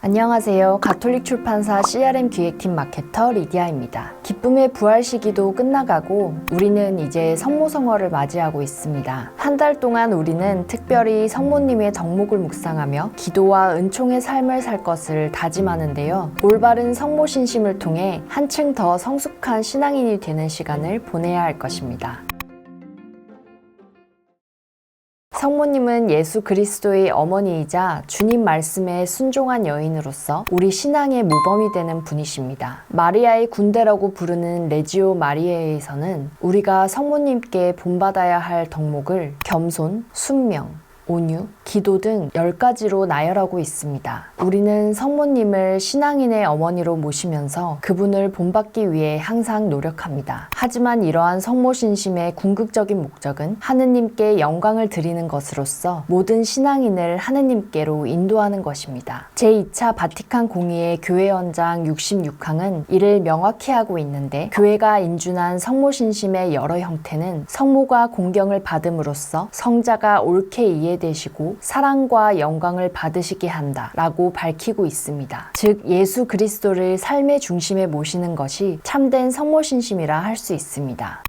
안녕하세요. 가톨릭 출판사 CRM 기획팀 마케터 리디아입니다. 기쁨의 부활 시기도 끝나가고 우리는 이제 성모성월을 맞이하고 있습니다. 한 달 동안 우리는 특별히 성모님의 덕목을 묵상하며 기도와 은총의 삶을 살 것을 다짐하는데요. 올바른 성모 신심을 통해 한층 더 성숙한 신앙인이 되는 시간을 보내야 할 것입니다. 성모님은 예수 그리스도의 어머니이자 주님 말씀에 순종한 여인으로서 우리 신앙의 모범이 되는 분이십니다. 마리아의 군대라고 부르는 레지오 마리아에서는 우리가 성모님께 본받아야 할 덕목을 겸손, 순명, 온유, 기도 등 10가지로 나열하고 있습니다. 우리는 성모님을 신앙인의 어머니로 모시면서 그분을 본받기 위해 항상 노력합니다. 하지만 이러한 성모 신심의 궁극적인 목적은 하느님께 영광을 드리는 것으로서 모든 신앙인을 하느님께로 인도하는 것입니다. 제2차 바티칸 공의회 교회헌장 66항은 이를 명확히 하고 있는데, 교회가 인준한 성모 신심의 여러 형태는 성모가 공경을 받음으로써 성자가 옳게 이해되시고 사랑과 영광을 받으시게 한다 라고 밝히고 있습니다. 즉 예수 그리스도를 삶의 중심에 모시는 것이 참된 성모 신심이라 할 수 있습니다.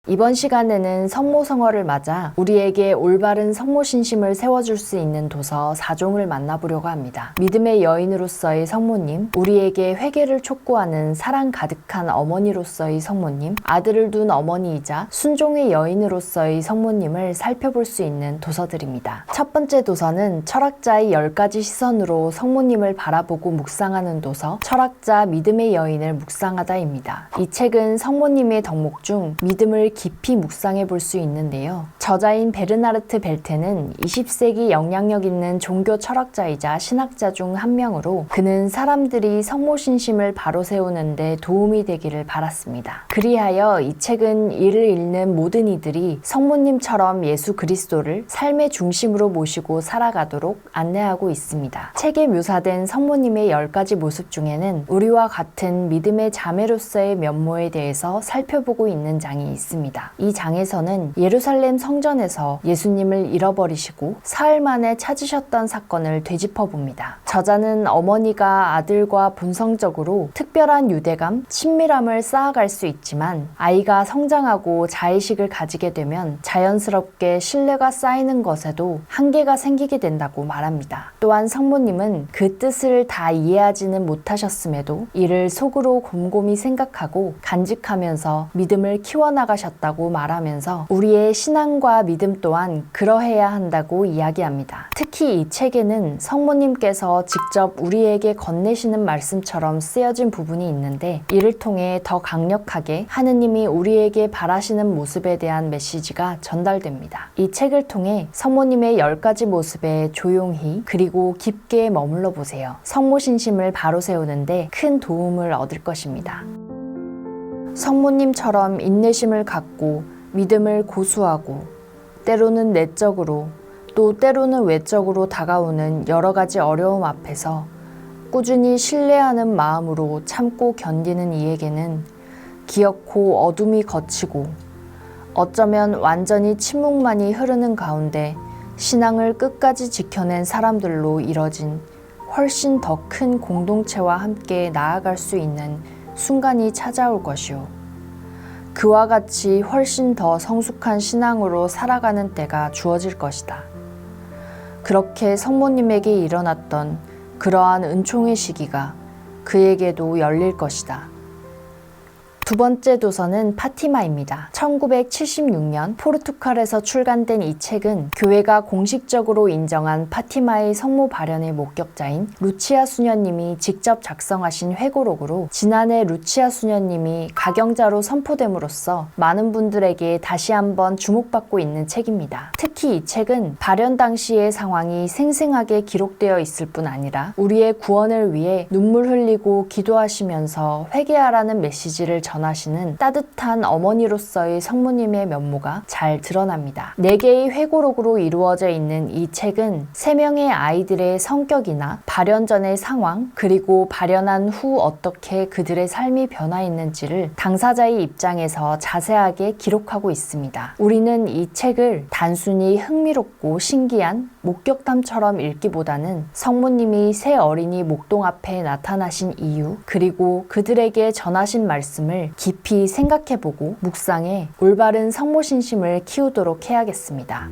이번 시간에는 성모성월을 맞아 우리에게 올바른 성모 신심을 세워줄 수 있는 도서 4종을 만나보려고 합니다. 믿음의 여인으로서의 성모님, 우리에게 회개를 촉구하는 사랑 가득한 어머니로서의 성모님, 아들을 둔 어머니이자 순종의 여인으로서의 성모님을 살펴볼 수 있는 도서들입니다. 첫 번째 도서는 철학자의 10가지 시선으로 성모님을 바라보고 묵상하는 도서, 철학자 믿음의 여인을 묵상하다입니다. 이 책은 성모님의 덕목 중 믿음을 깊이 묵상해 볼 수 있는데요. 저자인 베르나르트 벨테는 20세기 영향력 있는 종교 철학자이자 신학자 중 한 명으로 그는 사람들이 성모 신심을 바로 세우는 데 도움이 되기를 바랐습니다. 그리하여 이 책은 이를 읽는 모든 이들이 성모님처럼 예수 그리스도를 삶의 중심으로 모시고 살아가도록 안내하고 있습니다. 책에 묘사된 성모님의 10가지 모습 중에는 우리와 같은 믿음의 자매로서의 면모에 대해서 살펴보고 있는 장이 있습니다. 이 장에서는 예루살렘 성전에서 예수님을 잃어버리시고 사흘 만에 찾으셨던 사건을 되짚어봅니다. 저자는 어머니가 아들과 본성적으로 특별한 유대감, 친밀함을 쌓아갈 수 있지만 아이가 성장하고 자의식을 가지게 되면 자연스럽게 신뢰가 쌓이는 것에도 한계가 생기게 된다고 말합니다. 또한 성모님은 그 뜻을 다 이해하지는 못하셨음에도 이를 속으로 곰곰이 생각하고 간직하면서 믿음을 키워나가셨다고 말하면서 우리의 신앙과 믿음 또한 그러해야 한다고 이야기합니다. 특히 이 책에는 성모님께서 직접 우리에게 건네시는 말씀처럼 쓰여진 부분이 있는데, 이를 통해 더 강력하게 하느님이 우리에게 바라시는 모습에 대한 메시지가 전달됩니다. 이 책을 통해 성모님의 10가지 모습에 조용히 그리고 깊게 머물러 보세요. 성모 신심을 바로 세우는데 큰 도움을 얻을 것입니다. 성모님처럼 인내심을 갖고 믿음을 고수하고 때로는 내적으로 또 때로는 외적으로 다가오는 여러 가지 어려움 앞에서 꾸준히 신뢰하는 마음으로 참고 견디는 이에게는 기어코 어둠이 걷히고 어쩌면 완전히 침묵만이 흐르는 가운데 신앙을 끝까지 지켜낸 사람들로 이뤄진 훨씬 더 큰 공동체와 함께 나아갈 수 있는 순간이 찾아올 것이요. 그와 같이 훨씬 더 성숙한 신앙으로 살아가는 때가 주어질 것이다. 그렇게 성모님에게 일어났던 그러한 은총의 시기가 그에게도 열릴 것이다. 두 번째 도서는 파티마입니다. 1976년 포르투갈에서 출간된 이 책은 교회가 공식적으로 인정한 파티마의 성모 발현의 목격자인 루치아 수녀님이 직접 작성하신 회고록으로 지난해 루치아 수녀님이 가경자로 선포됨으로써 많은 분들에게 다시 한번 주목받고 있는 책입니다. 특히 이 책은 발현 당시의 상황이 생생하게 기록되어 있을 뿐 아니라 우리의 구원을 위해 눈물 흘리고 기도하시면서 회개하라는 메시지를 전하시는 따뜻한 어머니로서의 성모님의 면모가 잘 드러납니다. 4개의 회고록으로 이루어져 있는 이 책은 3명의 아이들의 성격이나 발현 전의 상황, 그리고 발현한 후 어떻게 그들의 삶이 변화했는지를 당사자의 입장에서 자세하게 기록하고 있습니다. 우리는 이 책을 단순히 흥미롭고 신기한 목격담처럼 읽기보다는 성모님이 새 어린이 목동 앞에 나타나신 이유, 그리고 그들에게 전하신 말씀을 깊이 생각해보고 묵상해 올바른 성모신심을 키우도록 해야겠습니다.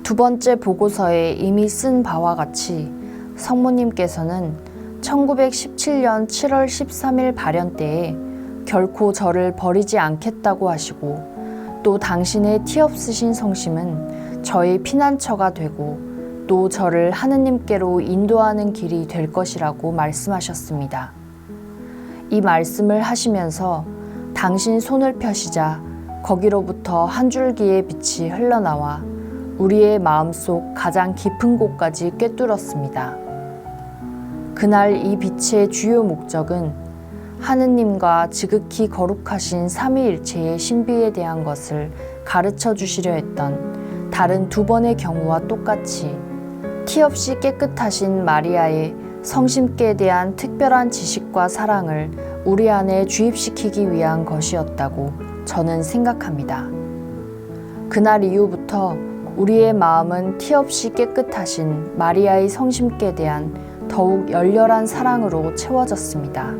두 번째 보고서에 이미 쓴 바와 같이 성모님께서는 1917년 7월 13일 발현 때에 결코 저를 버리지 않겠다고 하시고, 또 당신의 티없으신 성심은 저의 피난처가 되고 또 저를 하느님께로 인도하는 길이 될 것이라고 말씀하셨습니다. 이 말씀을 하시면서 당신 손을 펴시자 거기로부터 한 줄기의 빛이 흘러나와 우리의 마음속 가장 깊은 곳까지 꿰뚫었습니다. 그날 이 빛의 주요 목적은 하느님과 지극히 거룩하신 삼위일체의 신비에 대한 것을 가르쳐 주시려 했던 다른 두 번의 경우와 똑같이 티없이 깨끗하신 마리아의 성심께에 대한 특별한 지식과 사랑을 우리 안에 주입시키기 위한 것이었다고 저는 생각합니다. 그날 이후부터 우리의 마음은 티없이 깨끗하신 마리아의 성심께에 대한 더욱 열렬한 사랑으로 채워졌습니다.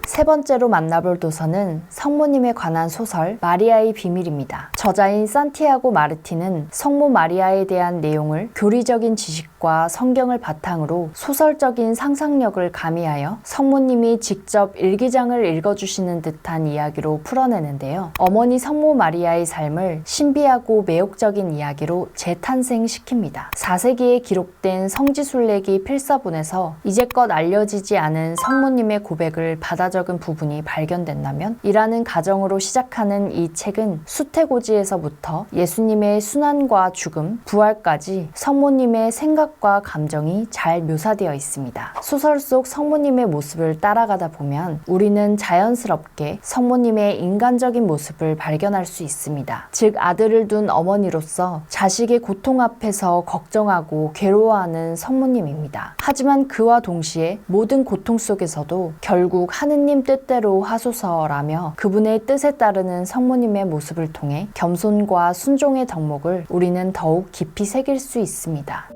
세 번째로 만나볼 도서는 성모님에 관한 소설 마리아의 비밀입니다. 저자인 산티아고 마르틴은 성모 마리아에 대한 내용을 교리적인 지식과 성경을 바탕으로 소설적인 상상력을 가미하여 성모님이 직접 일기장을 읽어주시는 듯한 이야기로 풀어내는데요. 어머니 성모 마리아의 삶을 신비하고 매혹적인 이야기로 재탄생시킵니다. 4세기에 기록된 성지순례기 필사본에서 이제껏 알려지지 않은 성모님의 고백을 받아 적은 부분이 발견된다면, 이라는 가정으로 시작하는 이 책은 수태고지에서부터 예수님의 순환과 죽음, 부활까지 성모님의 생각과 감정이 잘 묘사되어 있습니다. 소설 속 성모님의 모습을 따라가다 보면 우리는 자연스럽게 성모님의 인간적인 모습을 발견할 수 있습니다. 즉, 아들을 둔 어머니로서 자식의 고통 앞에서 걱정하고 괴로워하는 성모님입니다. 하지만 그와 동시에 모든 고통 속에서도 결국 하느님 뜻대로 하소서라며 그분의 뜻에 따르는 성모님의 모습을 통해 겸손과 순종의 덕목을 우리는 더욱 깊이 새길 수 있습니다.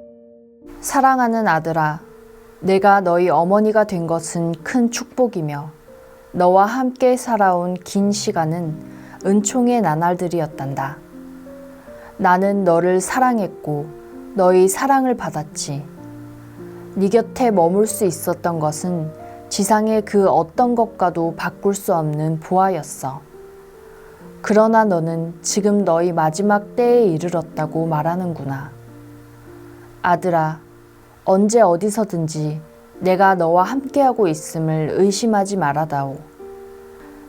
사랑하는 아들아, 내가 너희 어머니가 된 것은 큰 축복이며 너와 함께 살아온 긴 시간은 은총의 나날들이었단다. 나는 너를 사랑했고 너희 사랑을 받았지. 네 곁에 머물 수 있었던 것은 지상의 그 어떤 것과도 바꿀 수 없는 보아였어. 그러나 너는 지금 너희 마지막 때에 이르렀다고 말하는구나. 아들아, 언제 어디서든지 내가 너와 함께하고 있음을 의심하지 말아다오.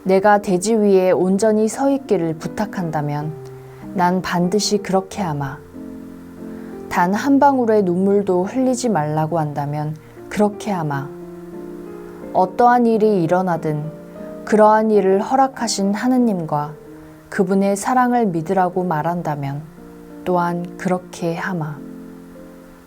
내가 대지 위에 온전히 서 있기를 부탁한다면 난 반드시 그렇게 하마. 단 한 방울의 눈물도 흘리지 말라고 한다면 그렇게 하마. 어떠한 일이 일어나든 그러한 일을 허락하신 하느님과 그분의 사랑을 믿으라고 말한다면 또한 그렇게 하마.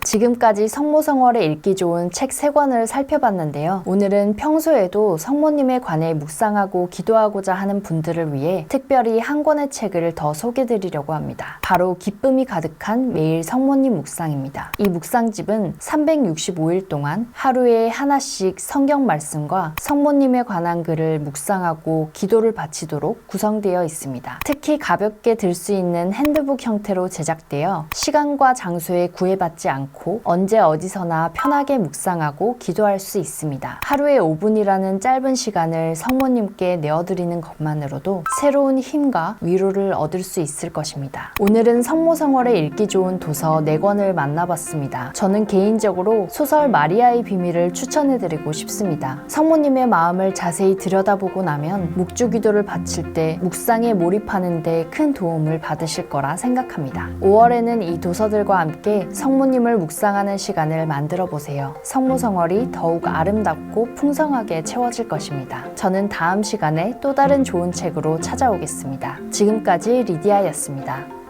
지금까지 성모성월에 읽기 좋은 책 3권을 살펴봤는데요. 오늘은 평소에도 성모님에 관해 묵상하고 기도하고자 하는 분들을 위해 특별히 한 권의 책을 더 소개드리려고 합니다. 바로 기쁨이 가득한 매일 성모님 묵상입니다. 이 묵상집은 365일 동안 하루에 하나씩 성경 말씀과 성모님에 관한 글을 묵상하고 기도를 바치도록 구성되어 있습니다. 특히 가볍게 들 수 있는 핸드북 형태로 제작되어 시간과 장소에 구애받지 않고 언제 어디서나 편하게 묵상하고 기도할 수 있습니다. 하루에 5분이라는 짧은 시간을 성모님께 내어드리는 것만으로도 새로운 힘과 위로를 얻을 수 있을 것입니다. 오늘은 성모성월에 읽기 좋은 도서 4권을 만나봤습니다. 저는 개인적으로 소설 마리아의 비밀을 추천해드리고 싶습니다. 성모님의 마음을 자세히 들여다보고 나면 묵주기도를 바칠 때 묵상에 몰입하는 데 큰 도움을 받으실 거라 생각합니다. 5월에는 이 도서들과 함께 성모님을 묵상하는 시간을 만들어 보세요. 성모성월이 더욱 아름답고 풍성하게 채워질 것입니다. 저는 다음 시간에 또 다른 좋은 책으로 찾아오겠습니다. 지금까지 리디아였습니다.